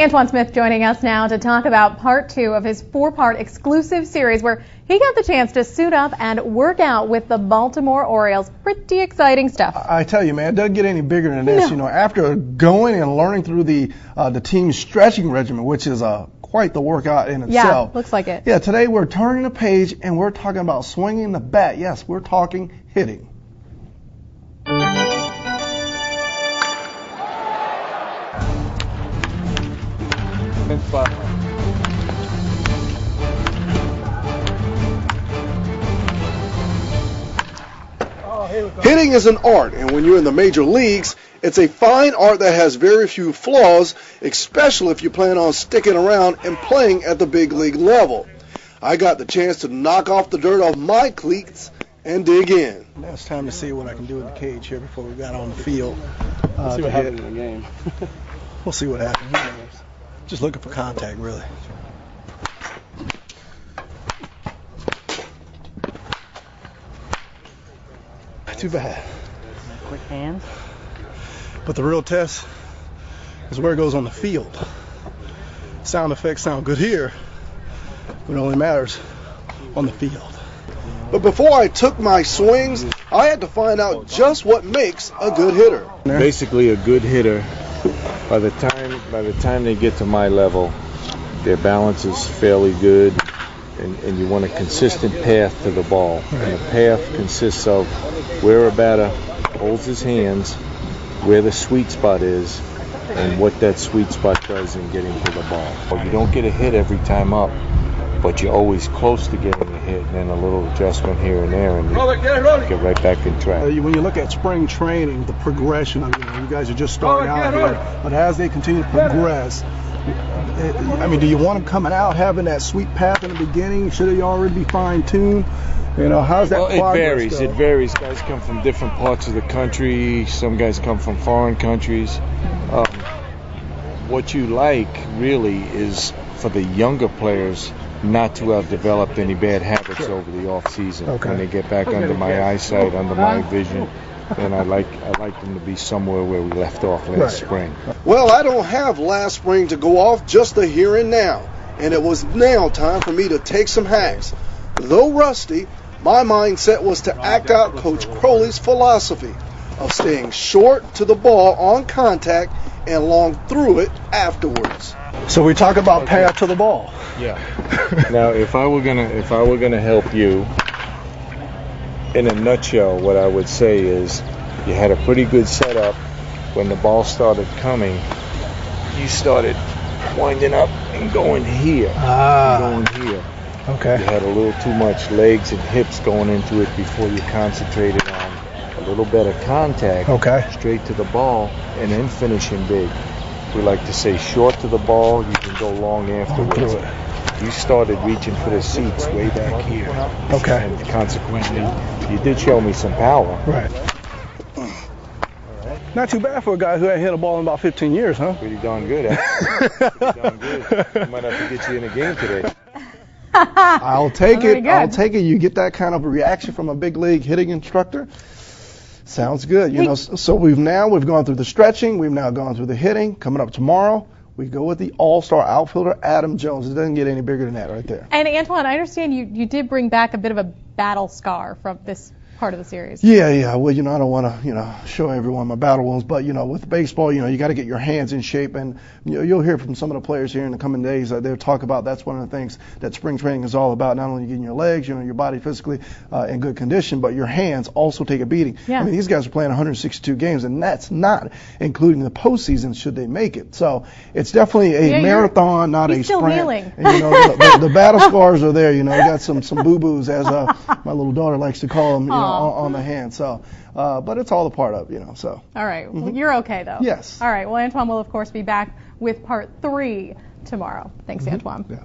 Antawan Smith joining us now to talk about part 2 of his 4-part exclusive series where he got the chance to suit up and work out with the Baltimore Orioles. Pretty exciting stuff. I tell you, man, it doesn't get any bigger than this. No. You know, after going and learning through the team's stretching regimen, which is quite the workout in itself. Yeah, looks like it. Yeah, today we're turning the page and we're talking about swinging the bat. Yes, we're talking hitting. Hitting is an art, and when you're in the major leagues, it's a fine art that has very few flaws, especially if you plan on sticking around and playing at the big league level. I got the chance to knock off the dirt off my cleats and dig in. Now it's time to see what I can do in the cage here before we got on the field. We'll see what happens in the game. We'll see what happens. Just looking for contact, really. Too bad. Quick hands. But the real test is where it goes on the field. Sound effects sound good here, but it only matters on the field. But before I took my swings, I had to find out just what makes a good hitter. Basically, a good hitter, by the time they get to my level, their balance is fairly good, and you want a consistent path to the ball. And the path consists of where a batter holds his hands, where the sweet spot is, and what that sweet spot does in getting to the ball. You don't get a hit every time up, but you're always close to getting a hit, and then a little adjustment here and there, and you get right back in track. When you look at spring training, the progression of, you guys are just starting out here, but as they continue to progress, I mean, do you want them coming out having that sweet path in the beginning? Should they already be fine-tuned? You know, how's that progress? Well, it varies. It varies. Guys come from different parts of the country. Some guys come from foreign countries. What you like, really, is for the younger players not to have developed any bad habits over the off season. Okay. When they get back under my eyesight, under my vision, then I like them to be somewhere where we left off last spring. Well, I don't have last spring to go off, just the here and now. And it was now time for me to take some hacks. Though rusty, my mindset was to act out Coach Crowley's philosophy of staying short to the ball on contact and long through it afterwards. So we talk about path to the ball. Yeah. Now, if I were gonna help you, in a nutshell, what I would say is you had a pretty good setup. When the ball started coming, you started winding up and going here. Going here. Okay. You had a little too much legs and hips going into it before you concentrated on a little better contact. Okay. Straight to the ball and then finishing big. We like to say short to the ball, you can go long afterwards. You started reaching for the seats way back here. Okay. And consequently, you did show me some power. Right. Not too bad for a guy who hadn't hit a ball in about 15 years, huh? Pretty darn good, actually. Pretty darn good. I might have to get you in a game today. I'll take it. I'll take it. You get that kind of reaction from a big league hitting instructor. Sounds good. You know, so we've gone through the stretching. We've now gone through the hitting. Coming up tomorrow, we go with the all-star outfielder, Adam Jones. It doesn't get any bigger than that right there. And Antawan, I understand you did bring back a bit of a battle scar from this part of the series. Yeah. Well, I don't want to, show everyone my battle wounds, but, with baseball, you got to get your hands in shape. And you'll hear from some of the players here in the coming days. They'll talk about that's one of the things that spring training is all about, not only getting your legs, your body physically in good condition, but your hands also take a beating. Yeah. I mean, these guys are playing 162 games, and that's not including the postseason should they make it. So it's definitely a marathon, not a sprint. Still healing. And, the battle scars are there. You got some boo-boos, as my little daughter likes to call them, on the hand. So, but it's all a part of, so. All right. Well, you're okay, though. Yes. All right. Well, Antawan will, of course, be back with part 3 tomorrow. Thanks, Antawan. Yeah.